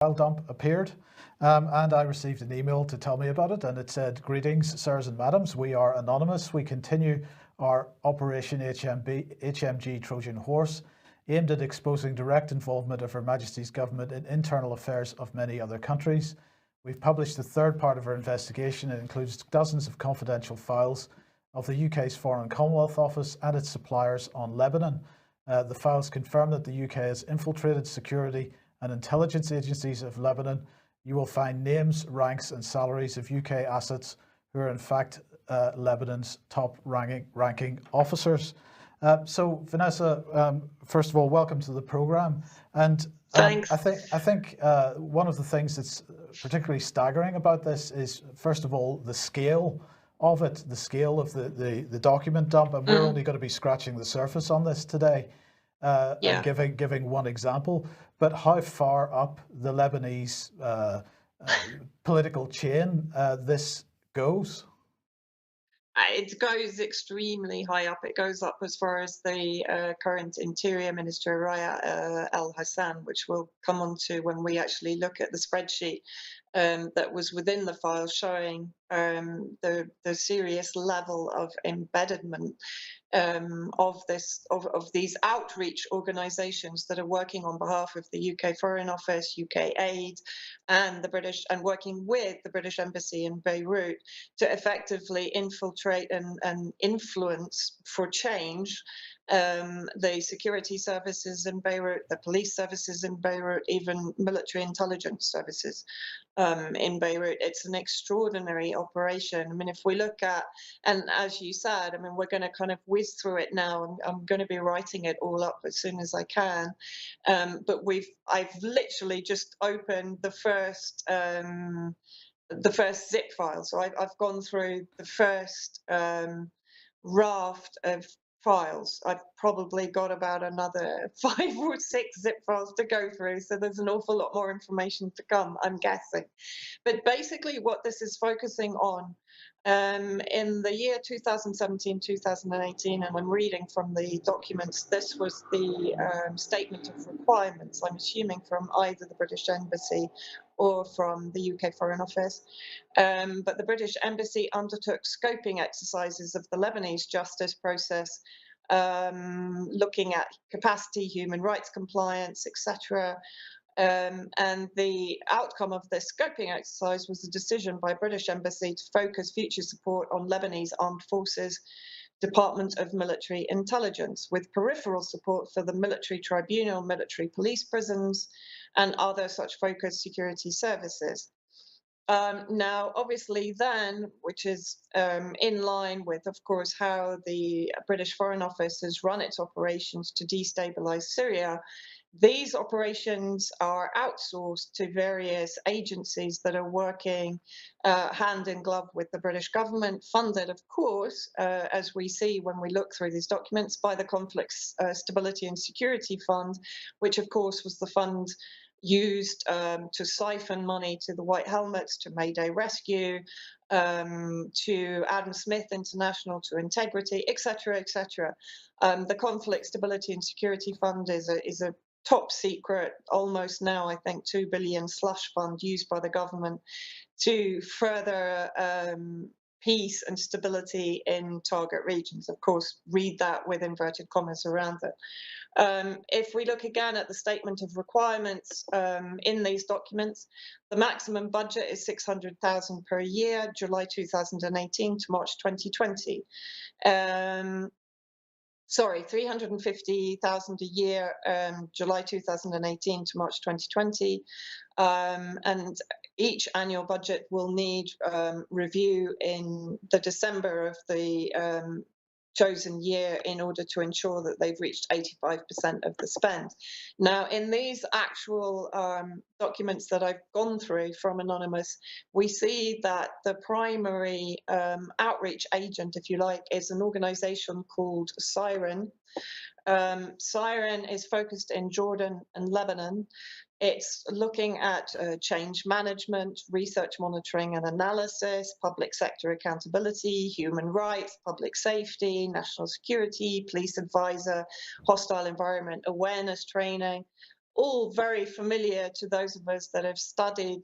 file dump appeared, and I received an email to tell me about it, and it said, "Greetings, sirs and madams. We are anonymous. We continue our Operation HMG Trojan Horse, aimed at exposing direct involvement of Her Majesty's government in internal affairs of many other countries. We've published the third part of our investigation. It includes dozens of confidential files of the UK's Foreign Commonwealth Office and its suppliers on Lebanon. The files confirm that the UK has infiltrated security and intelligence agencies of Lebanon. You will find names, ranks and salaries of UK assets who are in fact Lebanon's top ranking officers." So Vanessa, first of all, welcome to the programme. And Thanks. I think one of the things that's particularly staggering about this is, first of all, the scale of it, the scale of the document dump, and we're only going to be scratching the surface on this today. And giving one example, but how far up the Lebanese political chain this goes? It goes extremely high up. It goes up as far as the current Interior Minister, Raya Al Hassan, which we'll come on to when we actually look at the spreadsheet that was within the file, showing the serious level of embeddedment of these outreach organisations that are working on behalf of the UK Foreign Office, UK Aid, and and working with the British Embassy in Beirut to effectively infiltrate and influence for change the security services in Beirut, the police services in Beirut, even military intelligence services in Beirut. It's an extraordinary operation. I mean, if we look at, and as you said, I mean, we're going to kind of whiz through it now. I'm going to be writing it all up as soon as I can. But I've literally just opened the first zip file. So I've gone through the first raft of files. I've probably got about another 5 or 6 zip files to go through, so there's an awful lot more information to come, I'm guessing. But basically what this is focusing on, in the year 2017, 2018, and I'm reading from the documents, this was the statement of requirements, I'm assuming from either the British Embassy or from the UK Foreign Office. But the British Embassy undertook scoping exercises of the Lebanese justice process, looking at capacity, human rights compliance, etc. And the outcome of this scoping exercise was a decision by British Embassy to focus future support on Lebanese Armed Forces Department of Military Intelligence, with peripheral support for the military tribunal, military police prisons, and other such focused security services. Now, obviously then, which is in line with, of course, how the British Foreign Office has run its operations to destabilize Syria, these operations are outsourced to various agencies that are working hand in glove with the British government, funded, of course, as we see when we look through these documents, by the Conflict Stability and Security Fund, which, of course, was the fund used to siphon money to the White Helmets, to Mayday Rescue, to Adam Smith International, to Integrity, etc., etc. The Conflict Stability and Security Fund is a top secret, almost now, I think, 2 billion slush fund used by the government to further peace and stability in target regions. Of course, read that with inverted commas around it. If we look again at the statement of requirements in these documents, the maximum budget is 600,000 per year, July 2018 to March 2020. Sorry, 350,000 a year, July 2018 to March 2020. And each annual budget will need review in the December of the chosen year in order to ensure that they've reached 85% of the spend. Now, in these actual documents that I've gone through from Anonymous, we see that the primary outreach agent, if you like, is an organization called Siren. Siren is focused in Jordan and Lebanon. It's looking at change management, research monitoring and analysis, public sector accountability, human rights, public safety, national security, police advisor, hostile environment awareness training, all very familiar to those of us that have studied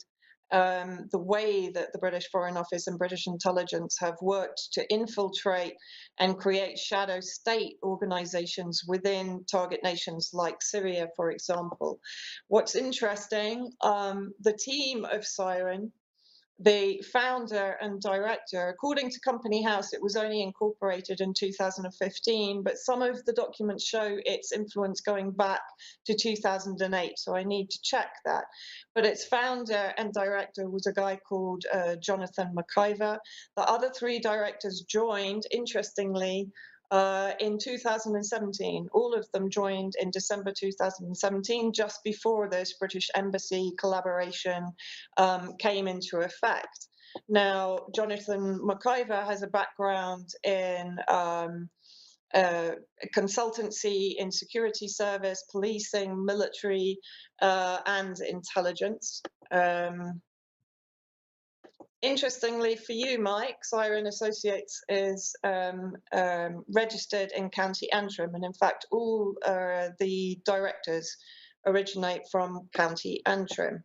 the way that the British Foreign Office and British intelligence have worked to infiltrate and create shadow state organizations within target nations like Syria, for example. What's interesting, the team of Siren, the founder and director, according to Company House, it was only incorporated in 2015, but some of the documents show its influence going back to 2008, so I need to check that. But its founder and director was a guy called Jonathan McIver. The other three directors joined, interestingly, in 2017. All of them joined in December 2017, just before this British Embassy collaboration came into effect. Now, Jonathan McIver has a background in consultancy in security service, policing, military, and intelligence. Interestingly for you, Mike, Siren Associates is registered in County Antrim, and in fact, all the directors originate from County Antrim.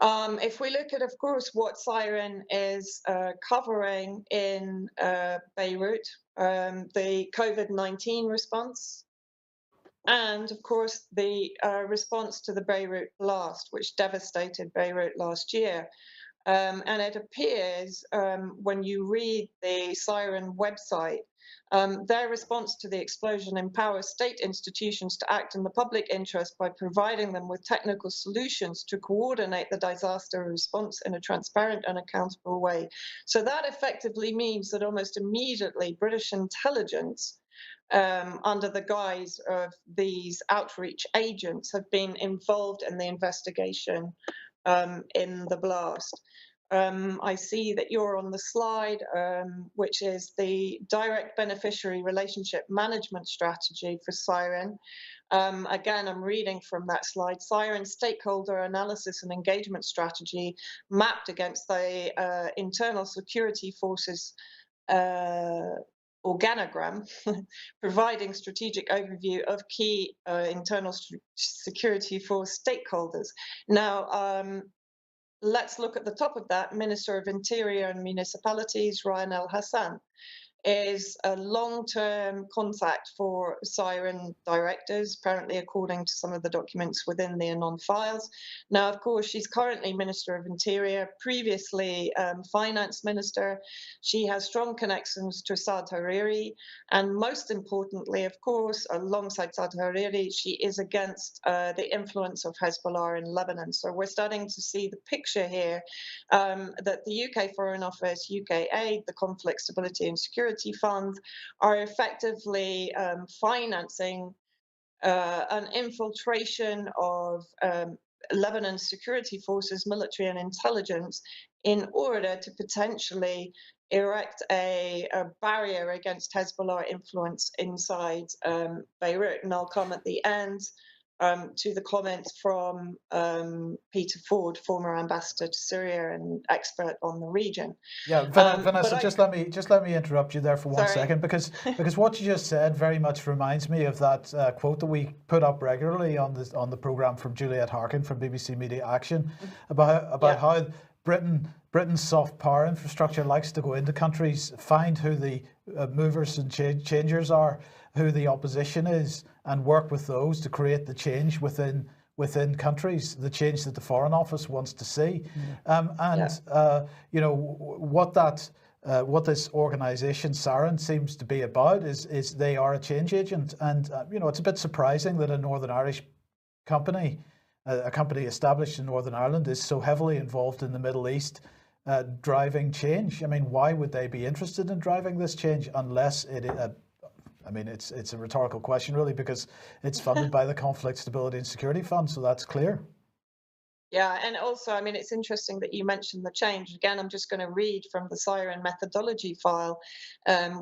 If we look at, of course, what Siren is covering in Beirut, the COVID-19 response, and of course the response to the Beirut blast, which devastated Beirut last year. And it appears when you read the Siren website, their response to the explosion empowers state institutions to act in the public interest by providing them with technical solutions to coordinate the disaster response in a transparent and accountable way. So that effectively means that almost immediately British intelligence, under the guise of these outreach agents, have been involved in the investigation in the blast. I see that you're on the slide, which is the direct beneficiary relationship management strategy for Siren. Again, I'm reading from that slide. Siren stakeholder analysis and engagement strategy mapped against the internal security forces organogram, providing strategic overview of key internal security force stakeholders. Now, let's look at the top of that. Minister of Interior and Municipalities, Ryan El Hassan, is a long-term contact for Siren directors, apparently according to some of the documents within the Anon files. Now, of course, she's currently Minister of Interior, previously Finance Minister. She has strong connections to Saad Hariri, and most importantly, of course, alongside Saad Hariri, she is against the influence of Hezbollah in Lebanon. So we're starting to see the picture here that the UK Foreign Office, UK Aid, the Conflict Stability and Security Fund are effectively financing an infiltration of Lebanon's security forces, military and intelligence, in order to potentially erect a barrier against Hezbollah influence inside Beirut. And I'll come at the end to the comments from Peter Ford, former ambassador to Syria and expert on the region. Yeah, Vanessa, just let me interrupt you there for one second, because what you just said very much reminds me of that quote that we put up regularly on the program from Juliet Harkin from BBC Media Action about how Britain's soft power infrastructure likes to go into countries, find who the movers and changers are, who the opposition is, and work with those to create the change within countries, the change that the Foreign Office wants to see. You know, what this organisation Siren seems to be about is they are a change agent, and you know, it's a bit surprising that a Northern Irish company, a company established in Northern Ireland, is so heavily involved in the Middle East, driving change. I mean, why would they be interested in driving this change unless it? I mean, it's a rhetorical question, really, because it's funded by the Conflict Stability and Security Fund, so that's clear. Yeah, and also, I mean, it's interesting that you mentioned the change. Again, I'm just going to read from the Siren methodology file,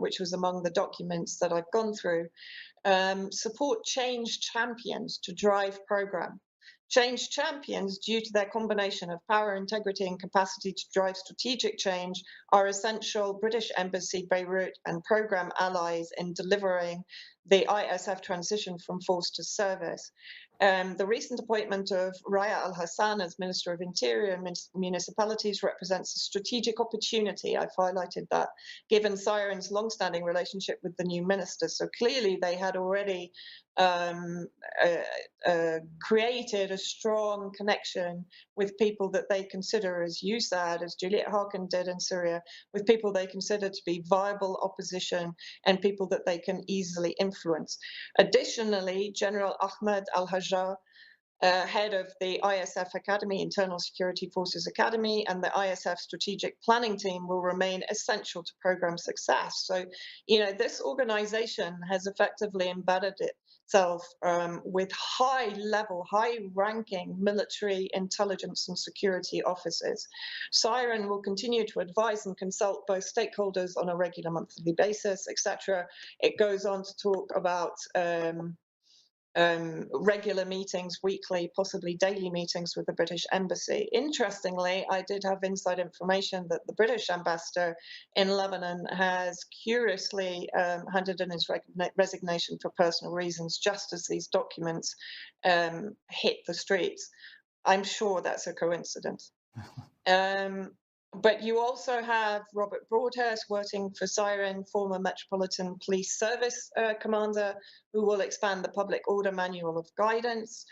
which was among the documents that I've gone through. Support change champions to drive program. Change champions, due to their combination of power, integrity, and capacity to drive strategic change, are essential British Embassy, Beirut, and programme allies in delivering the ISF transition from force to service. The recent appointment of Raya Al Hassan as Minister of Interior and Municipalities represents a strategic opportunity. I've highlighted that, given Siren's long-standing relationship with the new minister. So clearly they had already created a strong connection with people that they consider, as you said, as Juliet Harkin did in Syria, with people they consider to be viable opposition and people that they can easily influence. Additionally, General Ahmed Al-Hajjar, head of the ISF Academy, Internal Security Forces Academy, and the ISF Strategic Planning Team will remain essential to program success. So, this organization has effectively embedded itself with high-level, high-ranking military intelligence and security officers. Siren will continue to advise and consult both stakeholders on a regular monthly basis, etc. It goes on to talk about regular meetings, weekly, possibly daily meetings with the British Embassy. Interestingly, I did have inside information that the British ambassador in Lebanon has curiously handed in his resignation for personal reasons, just as these documents hit the streets. I'm sure that's a coincidence. But you also have Robert Broadhurst working for Siren, former Metropolitan Police Service commander, who will expand the public order manual of guidance.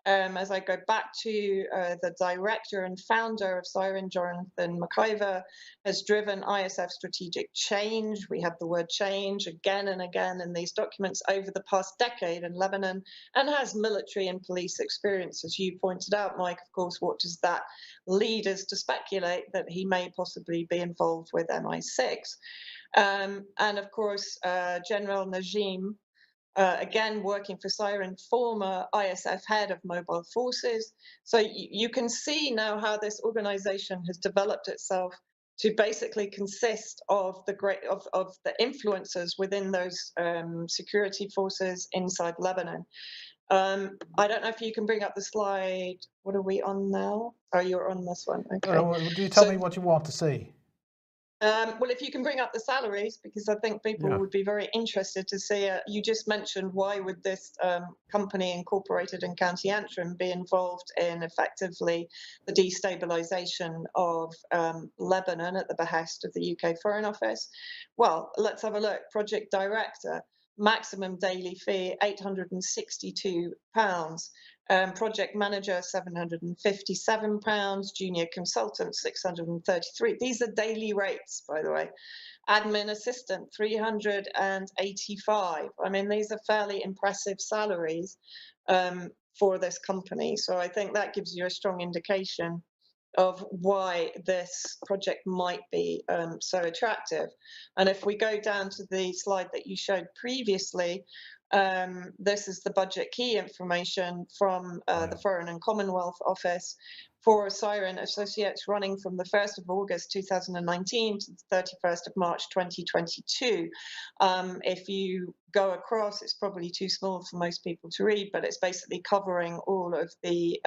As I go back to the director and founder of Siren, Jonathan McIver, has driven ISF strategic change. We have the word change again and again in these documents over the past decade in Lebanon, and has military and police experience, as you pointed out, Mike. Of course, what does that lead us to speculate? That he may possibly be involved with MI6. And of course, General Najim, again, working for Siren, former ISF head of mobile forces. So you can see now how this organization has developed itself to basically consist of the influencers within those security forces inside Lebanon. I don't know if you can bring up the slide. What are we on now? Oh, you're on this one. Okay. Do you tell me what you want to see? Well, if you can bring up the salaries, because I think people would be very interested to see. You just mentioned, why would this company incorporated in County Antrim be involved in effectively the destabilization of Lebanon at the behest of the UK Foreign Office? Well, let's have a look. Project director, maximum daily fee, £862. Project manager, £757, junior consultant, £633. These are daily rates, by the way. Admin assistant, £385. I mean, these are fairly impressive salaries for this company. So I think that gives you a strong indication of why this project might be so attractive. And if we go down to the slide that you showed previously, this is the budget key information from the Foreign and Commonwealth Office for Siren Associates, running from the 1st of August 2019 to the 31st of March 2022. If you go across, it's probably too small for most people to read, but it's basically covering all of the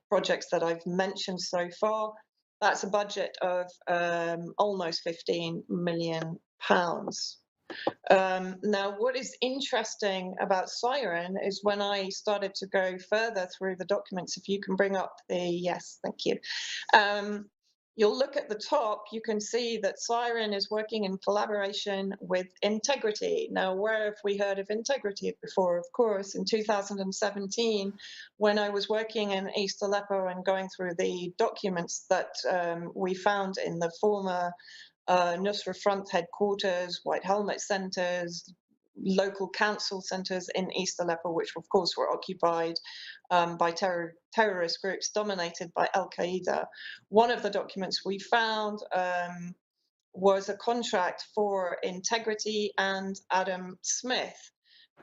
projects that I've mentioned so far. That's a budget of almost £15 million. Now, what is interesting about Siren is when I started to go further through the documents, if you can bring up the, yes, thank you. You'll look at the top, you can see that Siren is working in collaboration with Integrity. Now, where have we heard of Integrity before? Of course, in 2017, when I was working in East Aleppo and going through the documents that we found in the former Nusra Front headquarters, White Helmet centers, local council centers in East Aleppo, which of course were occupied by terrorist groups dominated by Al-Qaeda. One of the documents we found was a contract for Integrity and Adam Smith.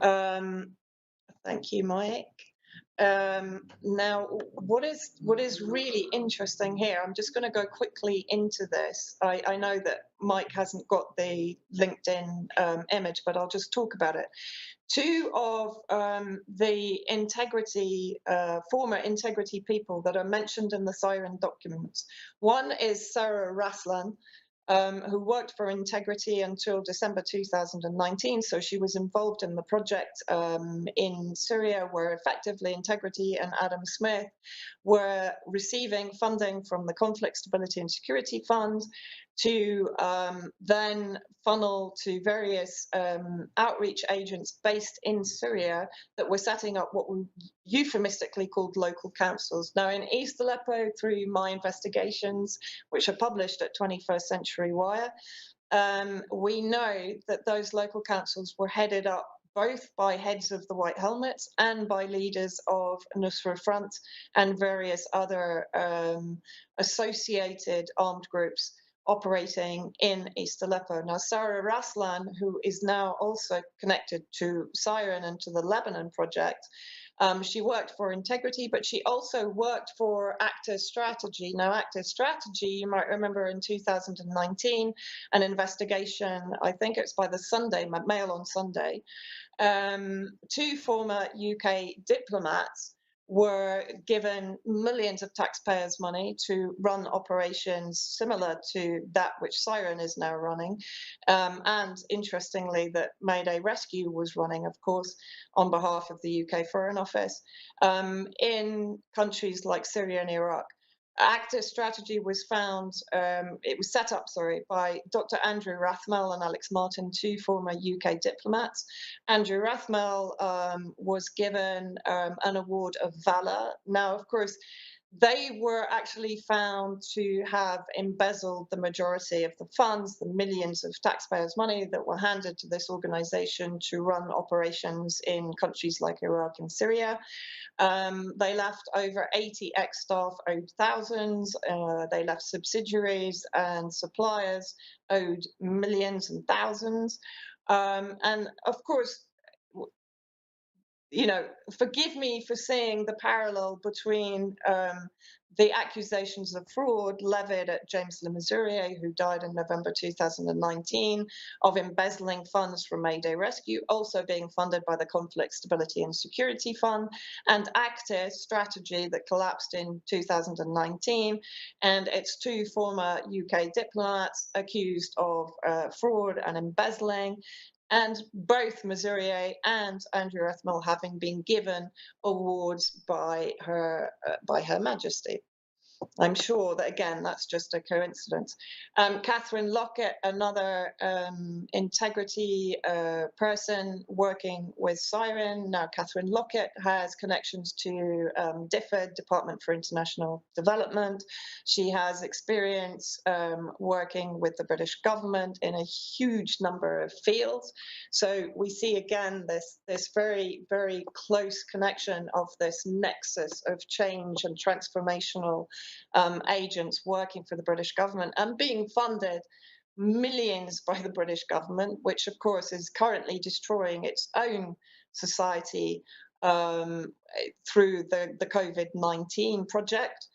Thank you, Mike. Now, what is really interesting here, I'm just going to go quickly into this. I know that Mike hasn't got the LinkedIn image, but I'll just talk about it. Two of the integrity, former integrity people that are mentioned in the Siren documents. One is Sarah Raslan, who worked for Integrity until December 2019. So she was involved in the project in Syria, where effectively Integrity and Adam Smith were receiving funding from the Conflict Stability and Security Fund to then funnel to various outreach agents based in Syria that were setting up what we euphemistically called local councils. Now, in East Aleppo, through my investigations, which are published at 21st Century Wire, we know that those local councils were headed up both by heads of the White Helmets and by leaders of Nusra Front and various other associated armed groups operating in East Aleppo. Now, Sarah Raslan, who is now also connected to Siren and to the Lebanon project, she worked for Integrity, but she also worked for Active Strategy. Now, Active Strategy, you might remember in 2019, an investigation, I think it's by the Sunday, Mail on Sunday, two former UK diplomats were given millions of taxpayers' money to run operations similar to that which Siren is now running. And interestingly, that Mayday Rescue was running, of course, on behalf of the UK Foreign Office in countries like Syria and Iraq. Active Strategy was found, it was set up, sorry, by Dr. Andrew Rathmell and Alex Martin, two former UK diplomats. Andrew Rathmell was given an award of valor. Now, of course, they were actually found to have embezzled the majority of the funds, the millions of taxpayers' money that were handed to this organization to run operations in countries like Iraq and Syria. They left over 80 ex-staff owed thousands. They left subsidiaries and suppliers owed millions and thousands. And of course, you know, forgive me for seeing the parallel between the accusations of fraud levied at James Le Mesurier, who died in November 2019, of embezzling funds from Mayday Rescue, also being funded by the Conflict Stability and Security Fund, and Active Strategy that collapsed in 2019, and its two former UK diplomats accused of fraud and embezzling, and both Mesurier and Andrew Rathmell having been given awards by Her Majesty. I'm sure that, again, that's just a coincidence. Catherine Lockett, another integrity person working with Siren. Now, Catherine Lockett has connections to DFID, Department for International Development. She has experience working with the British government in a huge number of fields. So we see, again, this very, very close connection of this nexus of change and transformational agents working for the British government and being funded millions by the British government, which of course is currently destroying its own society through the COVID-19 project.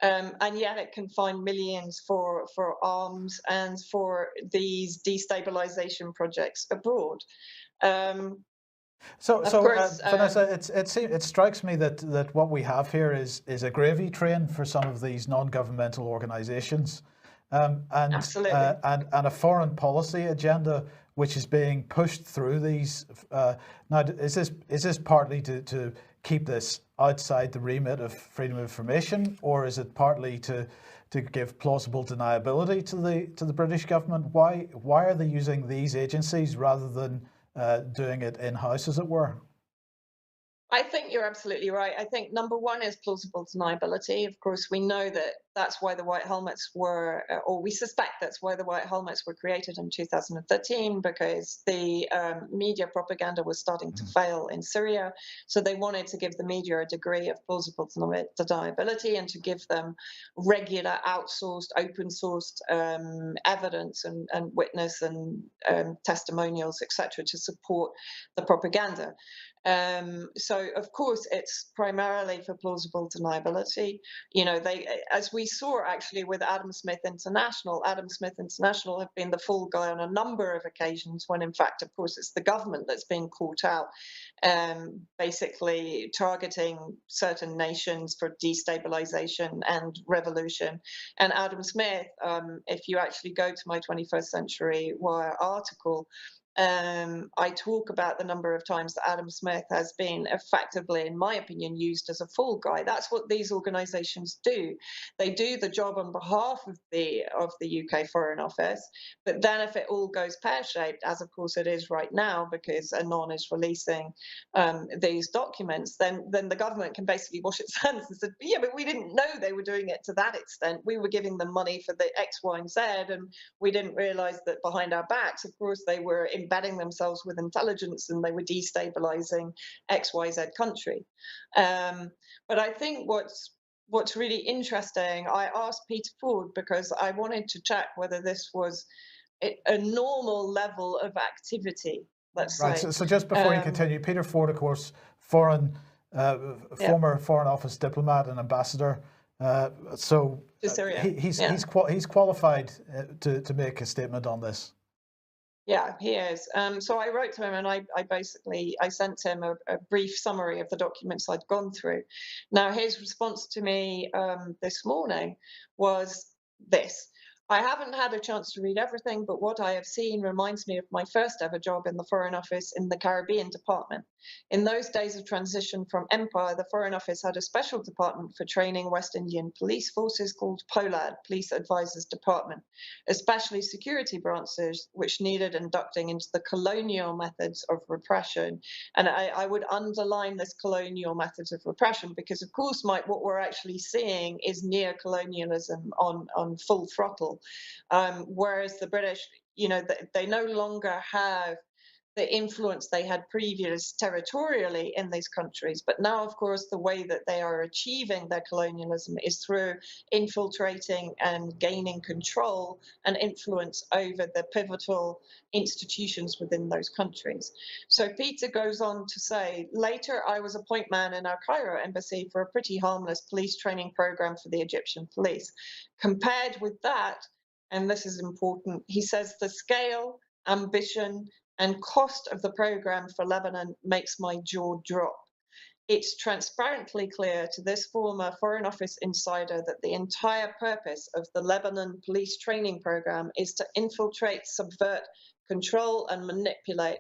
And yet it can find millions for arms and for these destabilization projects abroad. Vanessa, it strikes me that what we have here is a gravy train for some of these non-governmental organisations, and a foreign policy agenda which is being pushed through these. Now, is this partly to keep this outside the remit of freedom of information, or is it partly to give plausible deniability to the British government? Why are they using these agencies rather than doing it in-house, as it were? I think you're absolutely right. I think number one is plausible deniability. Of course, we know that that's why the White Helmets were, or we suspect that's why the White Helmets were created in 2013, because the media propaganda was starting to fail in Syria. So they wanted to give the media a degree of plausible deniability and to give them regular outsourced, open sourced evidence and witness and testimonials, etc., to support the propaganda. So of course it's primarily for plausible deniability. You know, as we saw actually with Adam Smith International have been the fall guy on a number of occasions when in fact, of course, it's the government that's been caught out, basically targeting certain nations for destabilization and revolution. And Adam Smith, if you actually go to my 21st Century Wire article, I talk about the number of times that Adam Smith has been effectively, in my opinion, used as a fall guy. That's what these organisations do. They do the job on behalf of the UK Foreign Office, but then if it all goes pear-shaped, as of course it is right now, because Anon is releasing these documents, then the government can basically wash its hands and say, yeah, but we didn't know they were doing it to that extent. We were giving them money for the X, Y, and Z, and we didn't realise that behind our backs, of course, they were embedding themselves with intelligence and they were destabilizing XYZ country. But I think what's really interesting, I asked Peter Ford because I wanted to check whether this was a normal level of activity, let's Right. say. So just before you continue, Peter Ford, of course, former Foreign Office diplomat and ambassador. So to Syria. He's qualified to make a statement on this. Yeah, he is. So I wrote to him and I sent him a brief summary of the documents I'd gone through. Now, his response to me this morning was this. I haven't had a chance to read everything, but what I have seen reminds me of my first ever job in the Foreign Office in the Caribbean Department. In those days of transition from empire, the Foreign Office had a special department for training West Indian police forces called POLAD, Police Advisors Department, especially security branches, which needed inducting into the colonial methods of repression. And I would underline this colonial methods of repression because, of course, Mike, what we're actually seeing is neo-colonialism on full throttle. Whereas the British, you know, they no longer have the influence they had previous territorially in these countries. But now, of course, the way that they are achieving their colonialism is through infiltrating and gaining control and influence over the pivotal institutions within those countries. So Peter goes on to say, later I was a point man in our Cairo embassy for a pretty harmless police training program for the Egyptian police. Compared with that, and this is important, he says the scale, ambition, and cost of the program for Lebanon makes my jaw drop. It's transparently clear to this former Foreign Office insider that the entire purpose of the Lebanon police training program is to infiltrate, subvert, control, and manipulate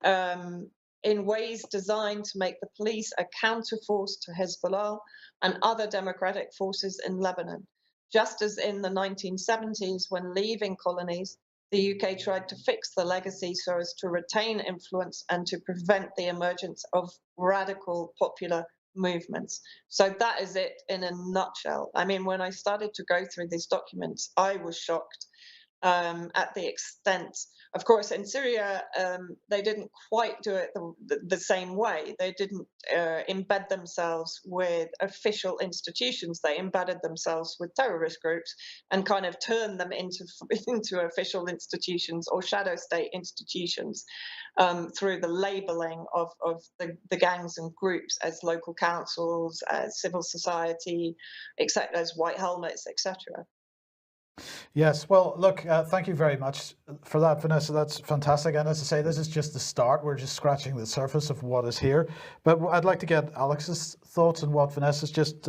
in ways designed to make the police a counterforce to Hezbollah and other democratic forces in Lebanon. Just as in the 1970s, when leaving colonies, the UK tried to fix the legacy so as to retain influence and to prevent the emergence of radical popular movements. So that is it in a nutshell. I mean, when I started to go through these documents, I was shocked at the extent. Of course, in Syria, they didn't quite do it the same way. They didn't embed themselves with official institutions. They embedded themselves with terrorist groups and kind of turned them into official institutions or shadow state institutions through the labeling of the gangs and groups as local councils, as civil society, etc., as white helmets, etc. Yes, well, look, thank you very much for that, Vanessa. That's fantastic. And as I say, this is just the start. We're just scratching the surface of what is here. But I'd like to get Alex's thoughts on what Vanessa's just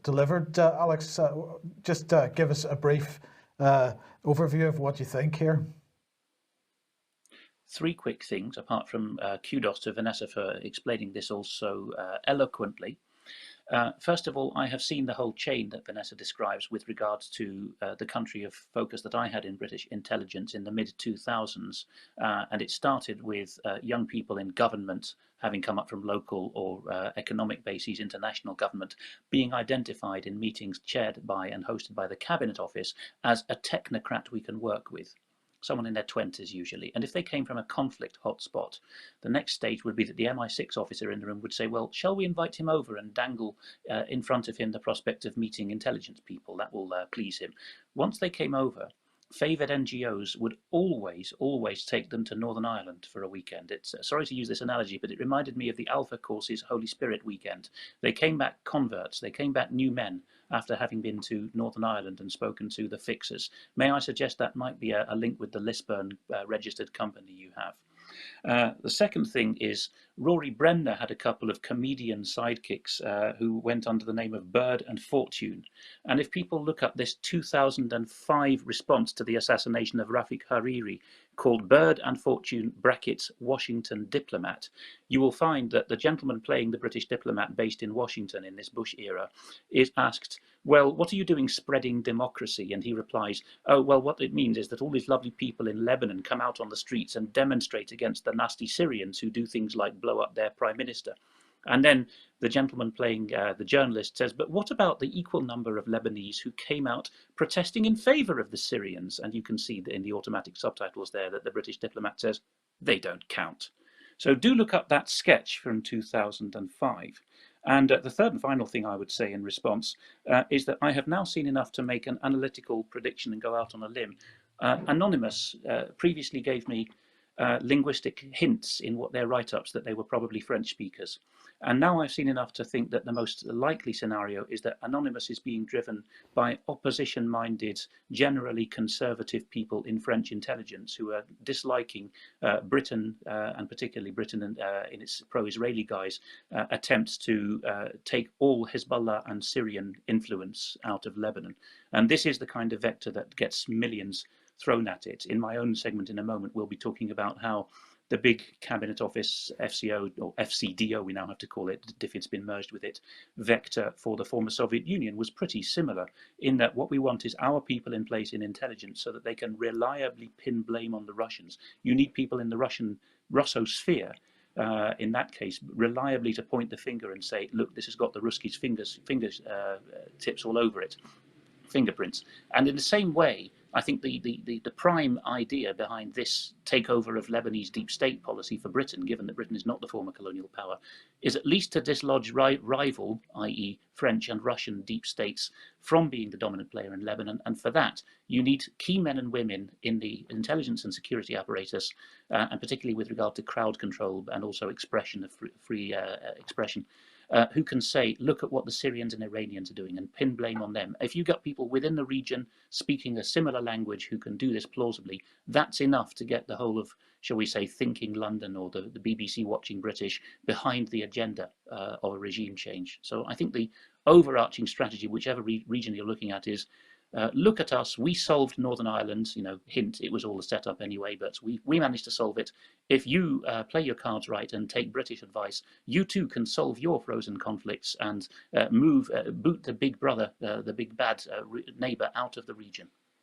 delivered. Alex, just give us a brief overview of what you think here. Three quick things, apart from kudos to Vanessa for explaining this also eloquently. First of all, I have seen the whole chain that Vanessa describes with regards to the country of focus that I had in British intelligence in the mid-2000s. And it started with young people in government having come up from local or economic bases, international government, being identified in meetings chaired by and hosted by the Cabinet Office as a technocrat we can work with. Someone in their 20s usually. And if they came from a conflict hotspot, the next stage would be that the MI6 officer in the room would say, well, shall we invite him over and dangle in front of him the prospect of meeting intelligence people? That will please him. Once they came over, favoured NGOs would always take them to Northern Ireland for a weekend. It's sorry to use this analogy, but it reminded me of the Alpha Course's Holy Spirit weekend. They came back converts, they came back new men after having been to Northern Ireland and spoken to the fixers. May I suggest that might be a link with the Lisburn registered company you have? The second thing is Rory Bremner had a couple of comedian sidekicks who went under the name of Bird and Fortune. And if people look up this 2005 response to the assassination of Rafik Hariri called Bird and Fortune brackets Washington diplomat, you will find that the gentleman playing the British diplomat based in Washington in this Bush era is asked, well, what are you doing spreading democracy? And he replies, oh, well, what it means is that all these lovely people in Lebanon come out on the streets and demonstrate against the nasty Syrians who do things like blow up their prime minister. And then the gentleman playing the journalist says, but what about the equal number of Lebanese who came out protesting in favour of the Syrians? And you can see in the automatic subtitles there that the British diplomat says, they don't count. So do look up that sketch from 2005. And the third and final thing I would say in response is that I have now seen enough to make an analytical prediction and go out on a limb. Anonymous previously gave me linguistic hints in what their write-ups that they were probably French speakers. And now I've seen enough to think that the most likely scenario is that Anonymous is being driven by opposition-minded, generally conservative people in French intelligence who are disliking Britain, and particularly Britain in its pro-Israeli guise, attempts to take all Hezbollah and Syrian influence out of Lebanon. And this is the kind of vector that gets millions thrown at it. In my own segment in a moment, we'll be talking about how the big Cabinet Office FCO, or FCDO we now have to call it, if it's been merged with it, vector for the former Soviet Union was pretty similar, in that what we want is our people in place in intelligence so that they can reliably pin blame on the Russians. You need people in the Russosphere, in that case, reliably to point the finger and say, look, this has got the Ruskies' tips all over it, fingerprints. And in the same way, I think the prime idea behind this takeover of Lebanese deep state policy for Britain, given that Britain is not the former colonial power, is at least to dislodge rival, i.e. French and Russian deep states, from being the dominant player in Lebanon. And for that, you need key men and women in the intelligence and security apparatus, and particularly with regard to crowd control and also expression of free expression, who can say, look at what the Syrians and Iranians are doing and pin blame on them. If you got people within the region speaking a similar language who can do this plausibly, that's enough to get the whole of, shall we say, thinking London or the BBC watching British behind the agenda of a regime change. So I think the overarching strategy, whichever region you're looking at, is look at us, we solved Northern Ireland, hint, it was all a setup anyway, but we managed to solve it. If you play your cards right and take British advice, you too can solve your frozen conflicts and boot the big brother, the big bad neighbour out of the region.